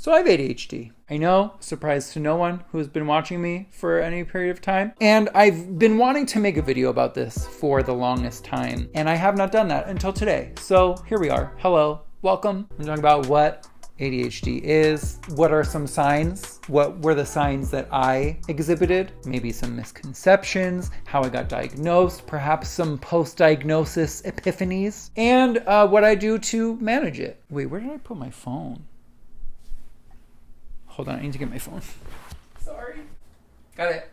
So I have ADHD. I know, surprise to no one who has been watching me for any period of time. And I've been wanting to make a video about this for the longest time. And I have not done that until today. So here we are. Hello, welcome. I'm talking about what ADHD is, what are some signs, what were the signs that I exhibited, maybe some misconceptions, how I got diagnosed, perhaps some post-diagnosis epiphanies, and what I do to manage it. Wait, where did I put my phone? Hold on, I need to get my phone. Sorry. Got it.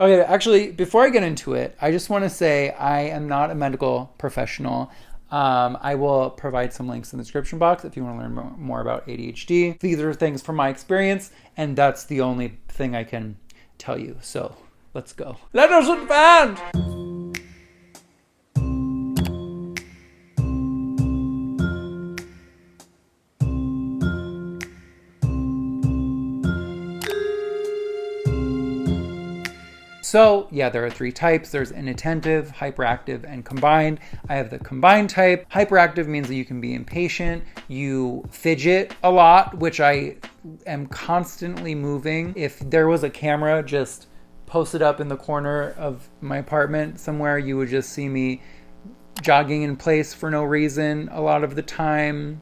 Okay, actually, before I get into it, I just want to say I am not a medical professional. I will provide some links in the description box if you want to learn more about ADHD. These are things from my experience, and that's the only thing I can tell you. So let's go. Let us advance! So yeah, there are 3 types. There's inattentive, hyperactive, and combined. I have the combined type. Hyperactive means that you can be impatient. You fidget a lot, which I am constantly moving. If there was a camera just posted up in the corner of my apartment somewhere, you would just see me jogging in place for no reason a lot of the time.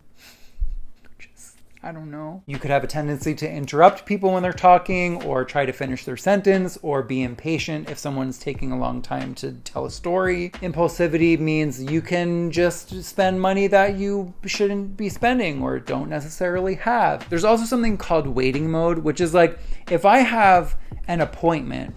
I don't know. You could have a tendency to interrupt people when they're talking or try to finish their sentence or be impatient if someone's taking a long time to tell a story. Impulsivity means you can just spend money that you shouldn't be spending or don't necessarily have. There's also something called waiting mode, which is like if I have an appointment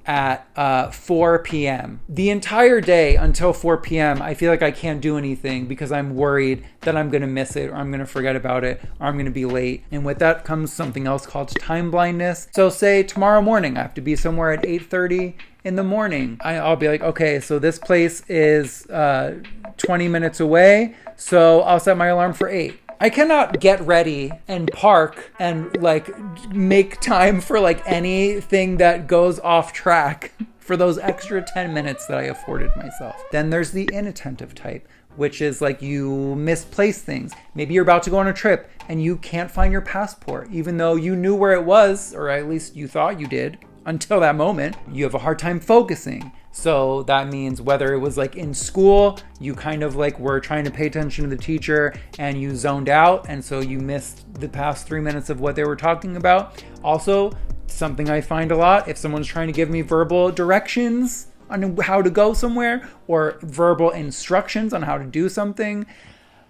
at 4 p.m. The entire day until 4 p.m. I feel like I can't do anything because I'm worried that I'm going to miss it or I'm going to forget about it or I'm going to be late. And with that comes something else called time blindness. So say tomorrow morning I have to be somewhere at 8:30 in the morning. I'll be like, okay, so this place is 20 minutes away, so I'll set my alarm for 8. I cannot get ready and park and like make time for like anything that goes off track for those extra 10 minutes that I afforded myself. Then there's the inattentive type, which is like you misplace things. Maybe you're about to go on a trip and you can't find your passport, even though you knew where it was, or at least you thought you did until that moment. You have a hard time focusing. So that means whether it was like in school, you kind of like were trying to pay attention to the teacher and you zoned out. And so you missed the past 3 minutes of what they were talking about. Also, something I find a lot, if someone's trying to give me verbal directions on how to go somewhere or verbal instructions on how to do something,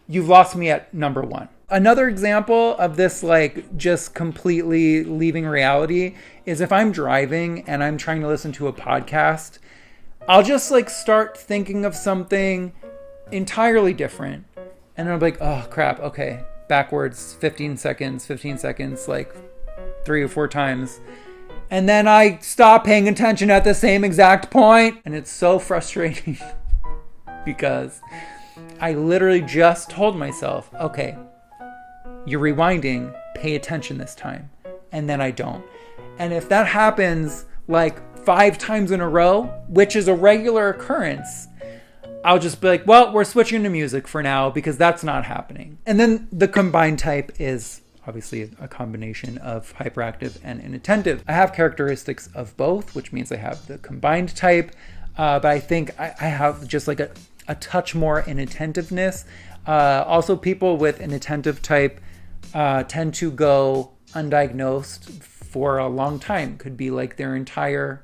you've lost me at number 1. Another example of this, like just completely leaving reality, is if I'm driving and I'm trying to listen to a podcast, I'll just like start thinking of something entirely different. And then I'll be like, oh crap, okay, backwards 15 seconds, like 3 or 4 times. And then I stop paying attention at the same exact point. And it's so frustrating because I literally just told myself, okay, you're rewinding, pay attention this time. And then I don't. And if that happens like 5 times in a row, which is a regular occurrence, I'll just be like, well, we're switching to music for now because that's not happening. And then the combined type is obviously a combination of hyperactive and inattentive. I have characteristics of both, which means I have the combined type, but I think I have just like a touch more inattentiveness. Also, people with inattentive type tend to go undiagnosed for a long time. Could be like their entire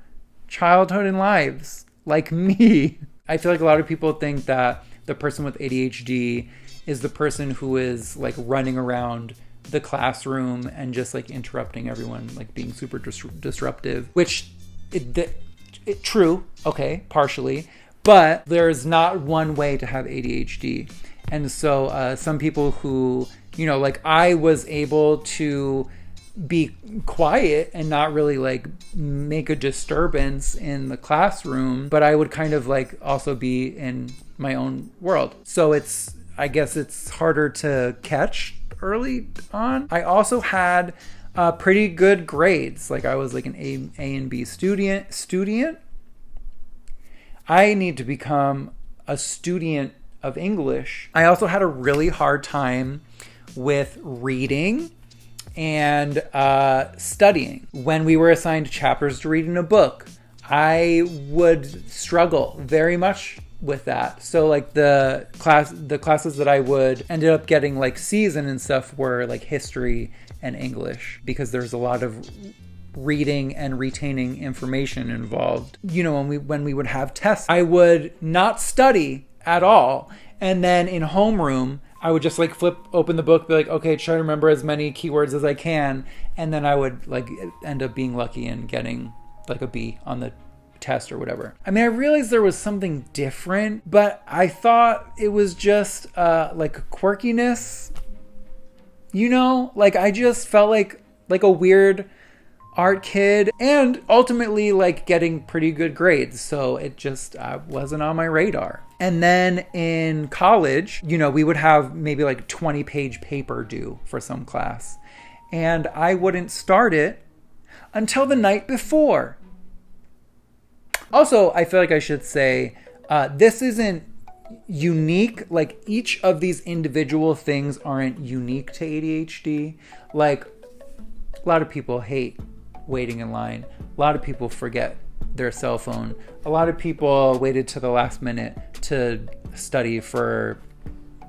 childhood and lives, like me. I feel like a lot of people think that the person with ADHD is the person who is like running around the classroom and just like interrupting everyone, like being super disruptive, which it true, okay, partially, but there's not one way to have ADHD. And so some people who, you know, like I was able to be quiet and not really like make a disturbance in the classroom, but I would kind of like also be in my own world. So I guess it's harder to catch early on. I also had pretty good grades. Like I was like an A and B student. I need to become a student of English. I also had a really hard time with reading and studying. When we were assigned chapters to read in a book, I would struggle very much with that. So like the classes that I would ended up getting like C's in and stuff were like history and English, because there's a lot of reading and retaining information involved. You know, when we would have tests, I would not study at all. And then in homeroom, I would just like flip open the book, be like, okay, try to remember as many keywords as I can. And then I would like end up being lucky and getting like a B on the test or whatever. I mean, I realized there was something different, but I thought it was just like a quirkiness, you know? Like I just felt like a weird art kid, and ultimately like getting pretty good grades. So it just wasn't on my radar. And then in college, you know, we would have maybe like 20-page paper due for some class. And I wouldn't start it until the night before. Also, I feel like I should say, this isn't unique. Like each of these individual things aren't unique to ADHD. Like a lot of people hate waiting in line. A lot of people forget their cell phone. A lot of people waited to the last minute to study for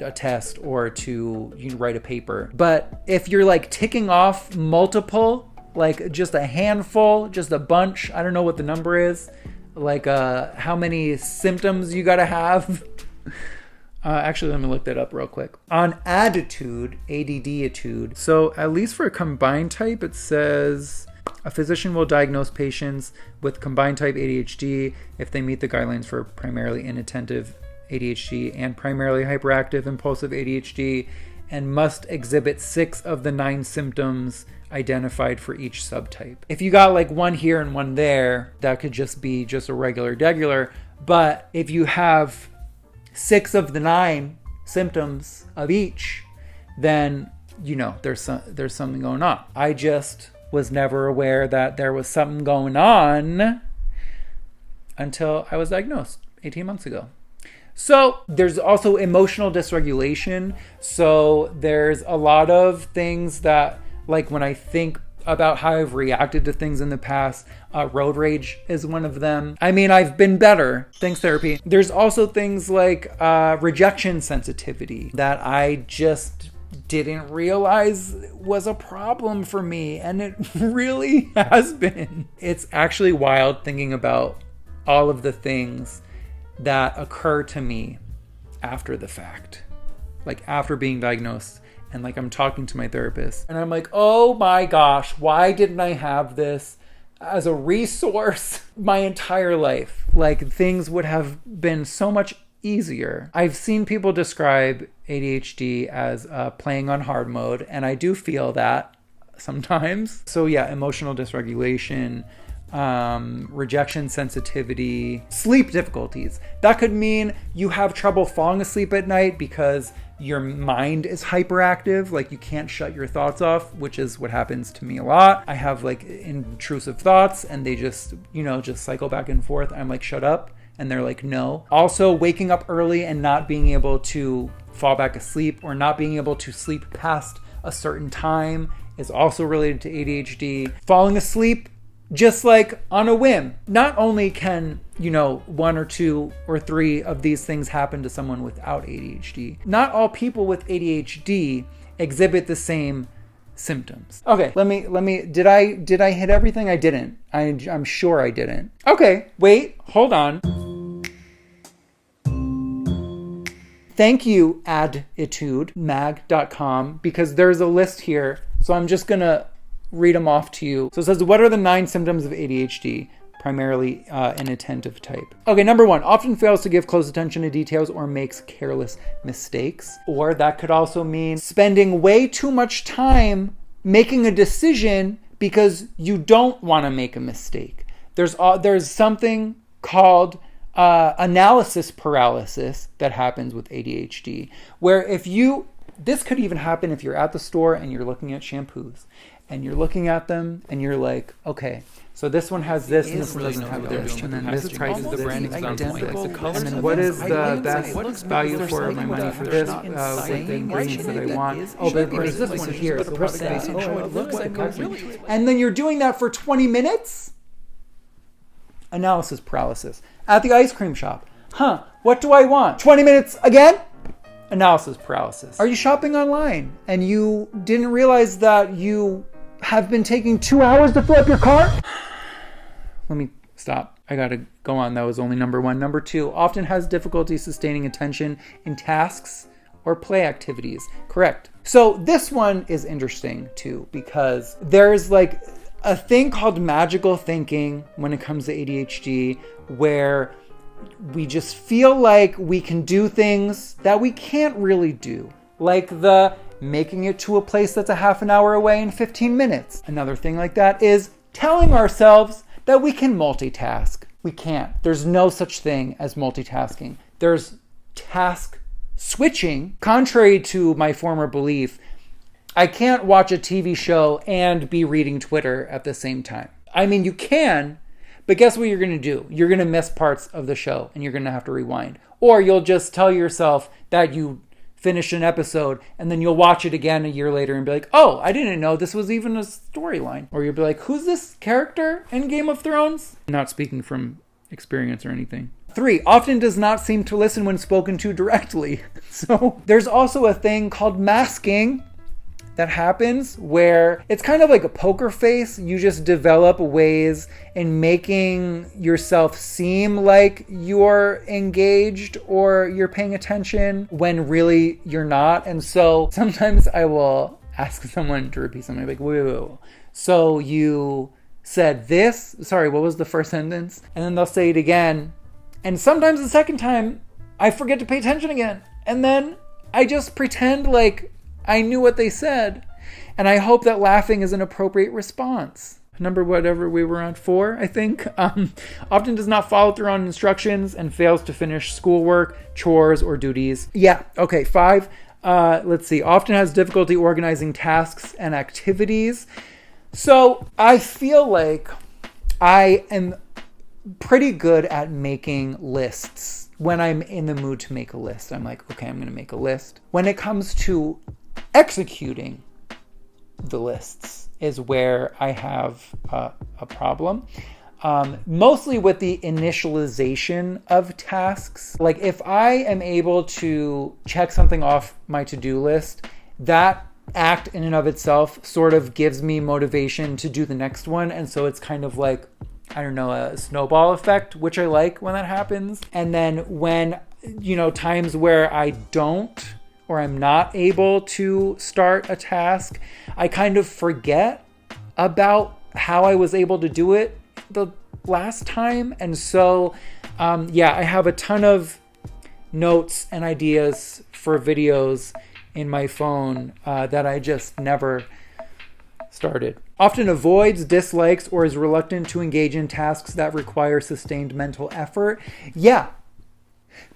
a test or to write a paper. But if you're like ticking off multiple, like just a handful, just a bunch, I don't know what the number is, like how many symptoms you gotta have. Actually, let me look that up real quick. On ADDitude, so at least for a combined type, it says a physician will diagnose patients with combined type ADHD if they meet the guidelines for primarily inattentive ADHD and primarily hyperactive impulsive ADHD, and must exhibit 6 of the 9 symptoms identified for each subtype. If you got like one here and one there, that could just be just a regular degular. But if you have 6 of the 9 symptoms of each, then you know there's something going on. I just was never aware that there was something going on until I was diagnosed 18 months ago. So there's also emotional dysregulation. So there's a lot of things that, like when I think about how I've reacted to things in the past, road rage is one of them. I mean, I've been better, thanks therapy. There's also things like rejection sensitivity that I just didn't realize was a problem for me, and it really has been. It's actually wild thinking about all of the things that occur to me after the fact, like after being diagnosed. And like I'm talking to my therapist and I'm like, oh my gosh, why didn't I have this as a resource my entire life? Like things would have been so much easier. I've seen people describe ADHD as playing on hard mode, and I do feel that sometimes. So yeah, emotional dysregulation, rejection sensitivity, sleep difficulties. That could mean you have trouble falling asleep at night because your mind is hyperactive, like you can't shut your thoughts off, which is what happens to me a lot. I have like intrusive thoughts and they just cycle back and forth. I'm like, shut up. And they're like, no. Also, waking up early and not being able to fall back asleep or not being able to sleep past a certain time is also related to ADHD. Falling asleep just like on a whim. Not only can, 1 or 2 or 3 of these things happen to someone without ADHD, not all people with ADHD exhibit the same symptoms. Okay, let me, did I hit everything? I didn't. I'm sure I didn't. Okay, wait, hold on. Thank you, additudemag.com, because there's a list here. So I'm just gonna read them off to you. So it says, what are the 9 symptoms of ADHD? Primarily inattentive type. Okay, number 1, often fails to give close attention to details or makes careless mistakes. Or that could also mean spending way too much time making a decision because you don't want to make a mistake. There's something called analysis paralysis that happens with ADHD, where if you this could even happen if you're at the store and you're looking at shampoos and you're looking at them and you're like, okay, so this one has this and this one doesn't have this, and then this price is the branding identical, and then what is the best value for my money for this with the ingredients that I want? Oh, but there's this one here, so what's that? Oh, it looks like coffee. And then you're doing that for 20 minutes? Analysis paralysis. At the ice cream shop. What do I want? 20 minutes again? Analysis paralysis. Are you shopping online and you didn't realize that you have been taking 2 hours to fill up your cart? Let me stop. I gotta go on. That was only number 1. Number 2, often has difficulty sustaining attention in tasks or play activities. Correct. So this one is interesting too, because there's like a thing called magical thinking when it comes to ADHD, where we just feel like we can do things that we can't really do. Like the making it to a place that's a half an hour away in 15 minutes. Another thing like that is telling ourselves that we can multitask. We can't. There's no such thing as multitasking. There's task switching. Contrary to my former belief, I can't watch a TV show and be reading Twitter at the same time. I mean, you can, but guess what you're going to do? You're going to miss parts of the show and you're going to have to rewind. Or you'll just tell yourself that you finished an episode and then you'll watch it again a year later and be like, oh, I didn't know this was even a storyline. Or you'll be like, who's this character in Game of Thrones? I'm not speaking from experience or anything. 3, often does not seem to listen when spoken to directly. So there's also a thing called masking that happens where it's kind of like a poker face. You just develop ways in making yourself seem like you're engaged or you're paying attention when really you're not. And so sometimes I will ask someone to repeat something like, wait. So you said this? Sorry, what was the first sentence? And then they'll say it again. And sometimes the second time I forget to pay attention again. And then I just pretend like I knew what they said, and I hope that laughing is an appropriate response. Number whatever we were on 4, I think. Often does not follow through on instructions and fails to finish schoolwork, chores, or duties. Yeah, okay, 5. Let's see. Often has difficulty organizing tasks and activities. So I feel like I am pretty good at making lists. When I'm in the mood to make a list, I'm like, okay, I'm going to make a list. When it comes to executing the lists is where I have a problem. Mostly with the initialization of tasks. Like if I am able to check something off my to-do list, that act in and of itself sort of gives me motivation to do the next one. And so it's kind of like, I don't know, a snowball effect, which I like when that happens. And then when, times where I don't, or I'm not able to start a task, I kind of forget about how I was able to do it the last time. And so, I have a ton of notes and ideas for videos in my phone that I just never started. Often avoids, dislikes, or is reluctant to engage in tasks that require sustained mental effort. Yeah,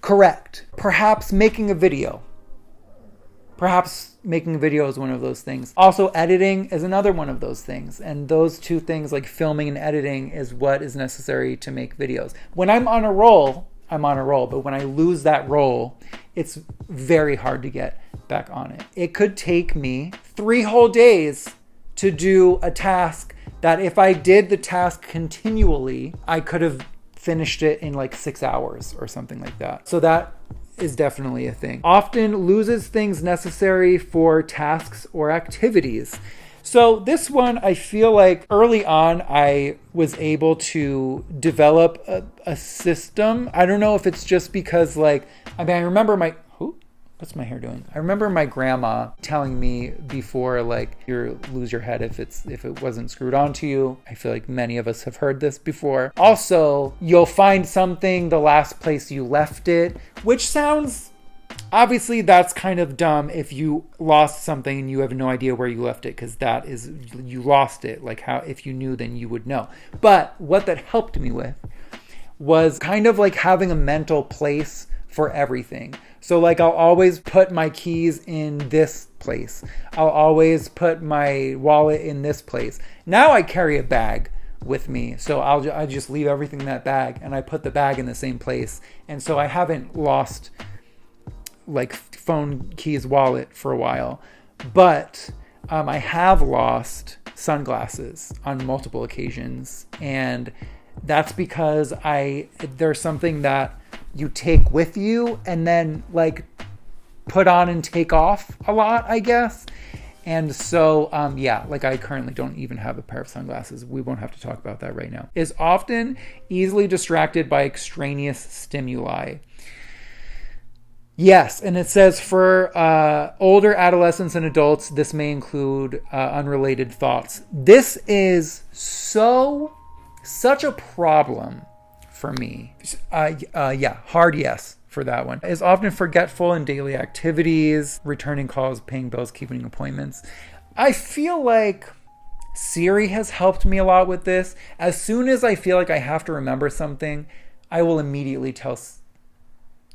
correct. Perhaps making a video. Perhaps making a video is one of those things. Also, editing is another one of those things. And those two things, like filming and editing, is what is necessary to make videos. When I'm on a roll, I'm on a roll. But when I lose that roll, it's very hard to get back on it. It could take me 3 whole days to do a task that if I did the task continually, I could have finished it in like 6 hours or something like that. So that is definitely a thing. Often loses things necessary for tasks or activities. So this one, I feel like early on, I was able to develop a system. I don't know if it's just because I remember what's my hair doing? I remember my grandma telling me before, you lose your head if it wasn't screwed onto you. I feel like many of us have heard this before. Also, you'll find something the last place you left it, which sounds, obviously that's kind of dumb if you lost something and you have no idea where you left it, because that is, you lost it. Like how, if you knew, then you would know. But what that helped me with was kind of like having a mental place for everything. So like I'll always put my keys in this place. I'll always put my wallet in this place. Now I carry a bag with me. So I just leave everything in that bag and I put the bag in the same place. And so I haven't lost like phone, keys, wallet for a while. But I have lost sunglasses on multiple occasions. And that's because there's something that you take with you and then like put on and take off a lot, I guess. And so, like I currently don't even have a pair of sunglasses. We won't have to talk about that right now. Is often easily distracted by extraneous stimuli. Yes, and it says for older adolescents and adults, this may include unrelated thoughts. This is such a problem for me. Hard yes for that one. Is often forgetful in daily activities, returning calls, paying bills, keeping appointments. I feel like Siri has helped me a lot with this. As soon as I feel like I have to remember something, I will immediately tell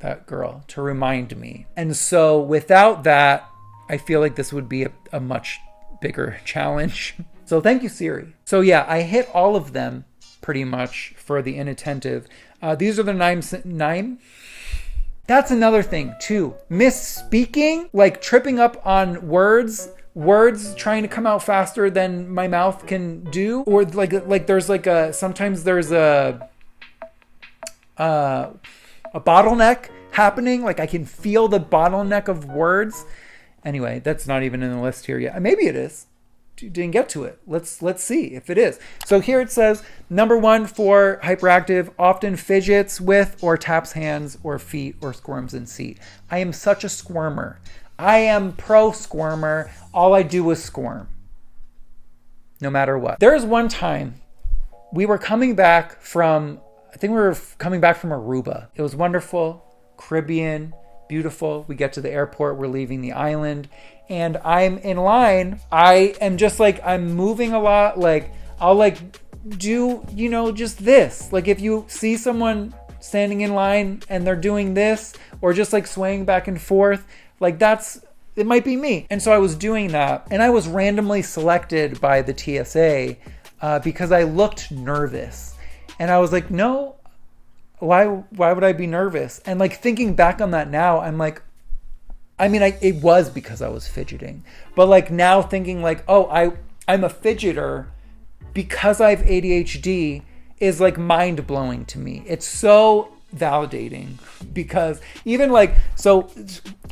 that girl to remind me. And so without that, I feel like this would be a much bigger challenge. So thank you, Siri. So yeah, I hit all of them pretty much for the inattentive. These are the nine. That's another thing too. Misspeaking, like tripping up on words trying to come out faster than my mouth can do. Or like there's like sometimes there's a bottleneck happening. Like I can feel the bottleneck of words. Anyway, that's not even in the list here yet. Maybe it is. Didn't get to it. Let's see if it is. So here it says, number 1 for hyperactive, often fidgets with or taps hands or feet or squirms in seat. I am such a squirmer. I am pro squirmer. All I do is squirm. No matter what. There was one time we were coming back from, Aruba. It was wonderful, Caribbean, beautiful. We get to the airport, we're leaving the island, and I'm in line. I am just like, I'm moving a lot. Like I'll like do, just this. Like if you see someone standing in line and they're doing this or just like swaying back and forth, like it might be me. And so I was doing that, and I was randomly selected by the TSA because I looked nervous. And I was like, no, why would I be nervous? And like thinking back on that now, I'm like, it was because I was fidgeting. But like now thinking like, oh, I'm a fidgeter because I have ADHD is like mind blowing to me. It's so validating because even like, so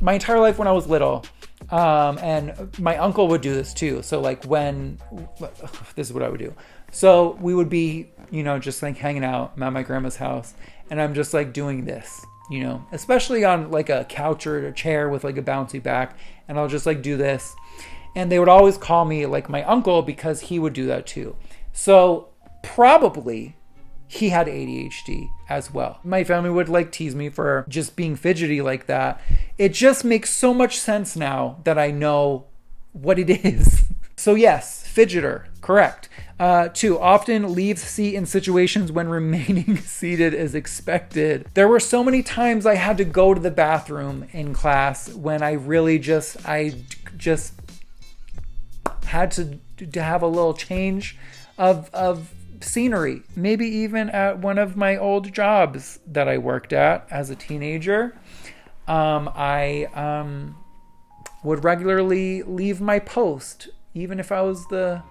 my entire life when I was little, and my uncle would do this too. So like this is what I would do. So we would be, just like hanging out at my grandma's house, and I'm just like doing this, especially on like a couch or a chair with like a bouncy back, and I'll just like do this. And they would always call me like my uncle because he would do that too. So probably he had ADHD as well. My family would like tease me for just being fidgety like that. It just makes so much sense now that I know what it is. So yes, fidgeter, correct. 2, often leaves seat in situations when remaining seated is expected. There were so many times I had to go to the bathroom in class when I really just had to have a little change of scenery. Maybe even at one of my old jobs that I worked at as a teenager, I would regularly leave my post, even if I was the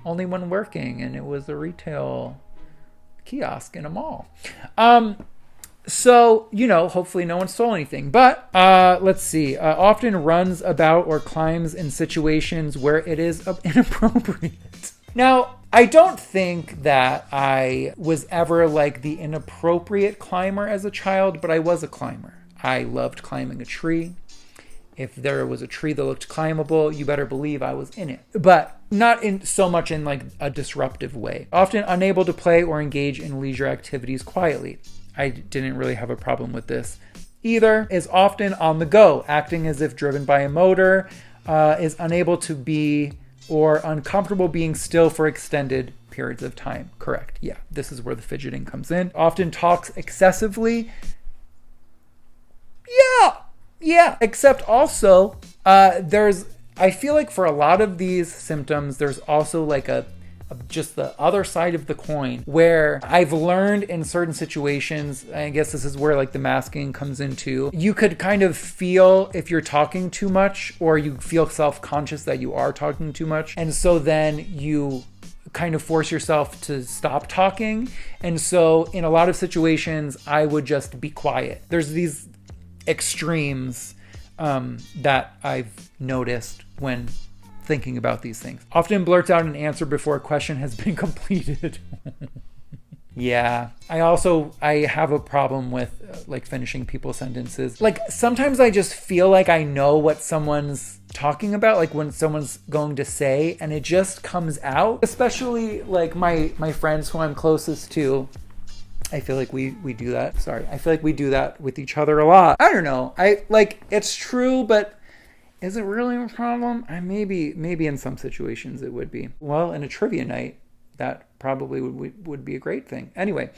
only one working and it was a retail kiosk in a mall. So, hopefully no one stole anything. But let's see. Often runs about or climbs in situations where it is inappropriate. Now, I don't think that I was ever like the inappropriate climber as a child, but I was a climber. I loved climbing a tree. If there was a tree that looked climbable, you better believe I was in it. But not in so much in like a disruptive way. Often unable to play or engage in leisure activities quietly. I didn't really have a problem with this either. Is often on the go, acting as if driven by a motor, is unable to be or uncomfortable being still for extended periods of time. Correct. Yeah, this is where the fidgeting comes in. Often talks excessively. Yeah. Except also, I feel like for a lot of these symptoms, there's also like just the other side of the coin where I've learned in certain situations, I guess this is where like the masking comes into, you could kind of feel if you're talking too much or you feel self-conscious that you are talking too much. And so then you kind of force yourself to stop talking. And so in a lot of situations, I would just be quiet. There's these extremes that I've noticed when thinking about these things. Often blurts out an answer before a question has been completed. Yeah. I have a problem with like finishing people's sentences. Like sometimes I just feel like I know what someone's talking about, like when someone's going to say, and it just comes out. Especially like my friends who I'm closest to. I feel like we do that. Sorry. I feel like we do that with each other a lot. I don't know. It's true, but is it really a problem? Maybe in some situations it would be. Well, in a trivia night, that probably would be a great thing. Anyway,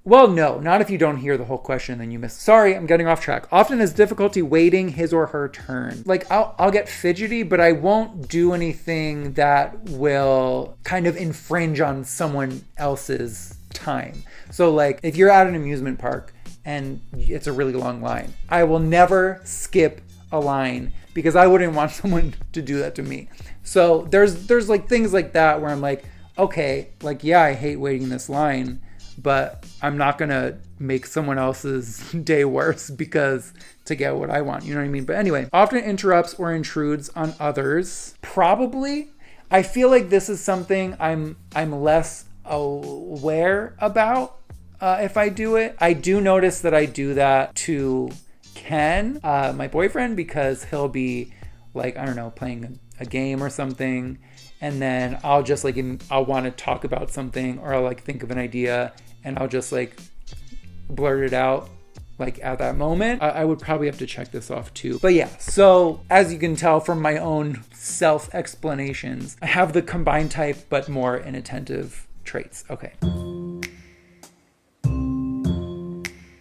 well, no, not if you don't hear the whole question and then you miss. Sorry, I'm getting off track. Often has difficulty waiting his or her turn. Like I'll get fidgety, but I won't do anything that will kind of infringe on someone else's time. So like if you're at an amusement park and it's a really long line, I will never skip a line because I wouldn't want someone to do that to me. So there's like things like that where I'm like, okay, like, yeah, I hate waiting this line, but I'm not gonna make someone else's day worse because to get what I want, you know what I mean? But anyway, often interrupts or intrudes on others. Probably. I feel like this is something I'm less aware about if I do it. I do notice that I do that to Ken, my boyfriend, because he'll be like, I don't know, playing a game or something, and then I'll just like, I'll want to talk about something, or I'll like think of an idea and I'll just like blurt it out like at that moment. I would probably have to check this off too. But yeah, so as you can tell from my own self-explanations, I have the combined type but more inattentive traits. Okay.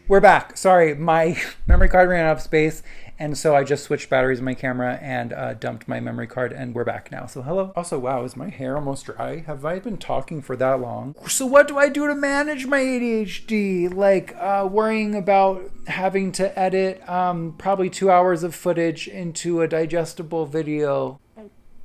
We're back. Sorry, my memory card ran out of space, and so I just switched batteries in my camera and dumped my memory card, and we're back now. So hello. Also, wow, is my hair almost dry? Have I been talking for that long? So what do I do to manage my ADHD? Like worrying about having to edit probably 2 hours of footage into a digestible video.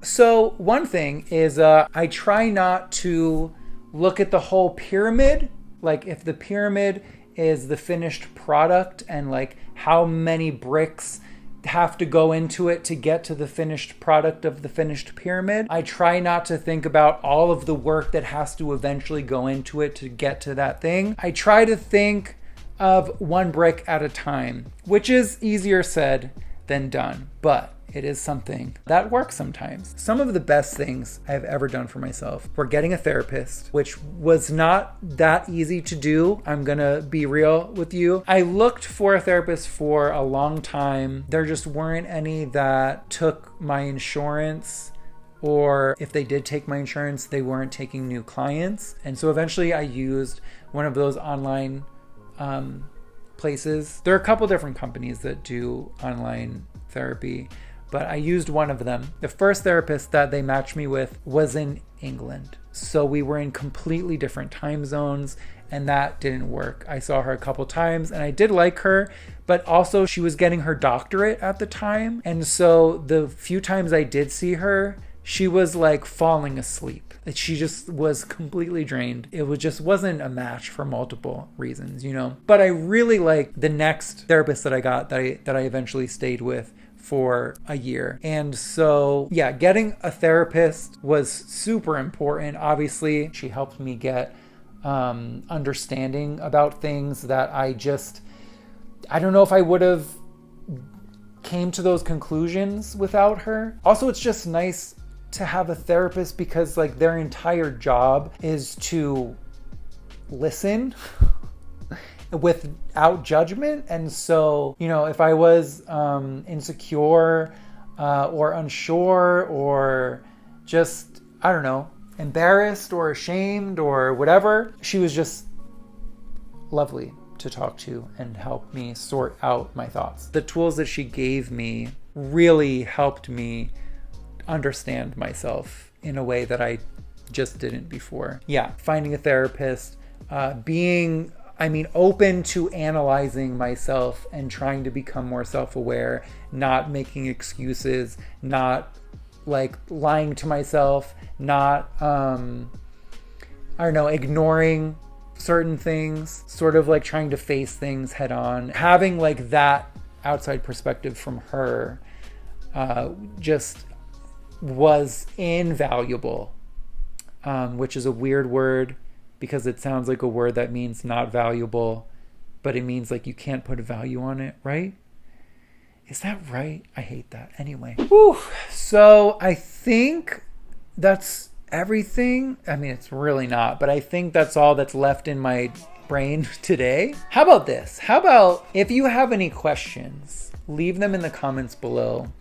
So one thing is I try not to look at the whole pyramid. Like if the pyramid is the finished product and like how many bricks have to go into it to get to the finished product of the finished pyramid. I try not to think about all of the work that has to eventually go into it to get to that thing. I try to think of one brick at a time, which is easier said than done, but it is something that works sometimes. Some of the best things I've ever done for myself were getting a therapist, which was not that easy to do. I'm gonna be real with you. I looked for a therapist for a long time. There just weren't any that took my insurance, or if they did take my insurance, they weren't taking new clients. And so eventually I used one of those online places. There are a couple different companies that do online therapy, but I used one of them. The first therapist that they matched me with was in England. So we were in completely different time zones, and that didn't work. I saw her a couple times and I did like her, but also she was getting her doctorate at the time. And so the few times I did see her, she was like falling asleep. She just was completely drained. It wasn't a match for multiple reasons, you know. But I really liked the next therapist that I got, that I eventually stayed with for a year. And so, yeah, getting a therapist was super important. Obviously, she helped me get understanding about things that I don't know if I would have came to those conclusions without her. Also, it's just nice to have a therapist because like their entire job is to listen without judgment. And so, you know, if I was insecure or unsure or just, I don't know, embarrassed or ashamed or whatever, she was just lovely to talk to and help me sort out my thoughts. The tools that she gave me really helped me understand myself in a way that I just didn't before. Yeah, finding a therapist, being open to analyzing myself and trying to become more self-aware, not making excuses, not like lying to myself, not, ignoring certain things, sort of like trying to face things head on. Having like that outside perspective from her just was invaluable, which is a weird word because it sounds like a word that means not valuable, but it means like you can't put a value on it, right? Is that right? I hate that. Anyway. Whew. So I think that's everything. I mean, it's really not, but I think that's all that's left in my brain today. How about this? How about if you have any questions, leave them in the comments below,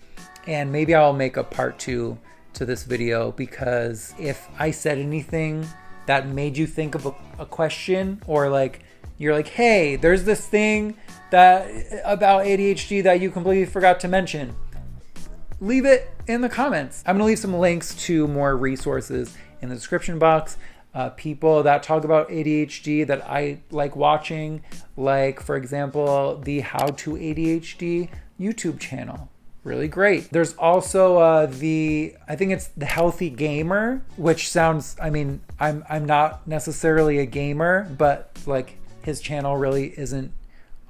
and maybe I'll make a part 2 to this video, because if I said anything that made you think of a question, or like you're like, hey, there's this thing that about ADHD that you completely forgot to mention, leave it in the comments. I'm gonna leave some links to more resources in the description box. People that talk about ADHD that I like watching, like for example, the How to ADHD YouTube channel. Really great. There's also I think it's the Healthy Gamer, which sounds, I'm not necessarily a gamer, but like his channel really isn't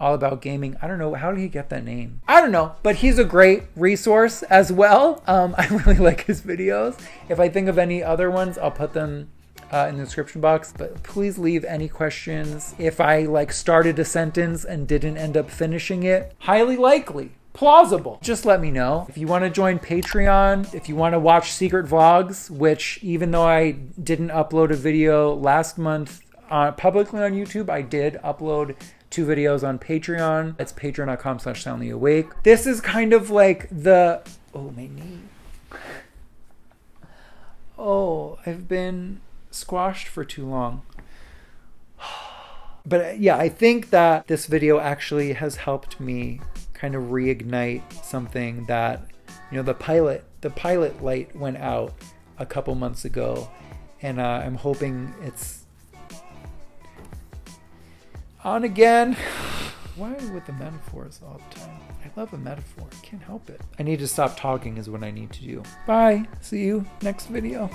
all about gaming. I don't know, how did he get that name? I don't know, but he's a great resource as well. I really like his videos. If I think of any other ones, I'll put them in the description box, but please leave any questions. If I like started a sentence and didn't end up finishing it, highly likely. Plausible. Just let me know. If you want to join Patreon, if you want to watch secret vlogs, which even though I didn't upload a video last month publicly on YouTube, I did upload 2 videos on Patreon. It's patreon.com/soundlyawake. This is kind of like the, oh, my knee. Oh, I've been squashed for too long. But yeah, I think that this video actually has helped me kind of reignite something that, the pilot light went out a couple months ago, and I'm hoping it's on again. Why with the metaphors all the time? I love a metaphor. I can't help it. I need to stop talking is what I need to do. Bye. See you next video.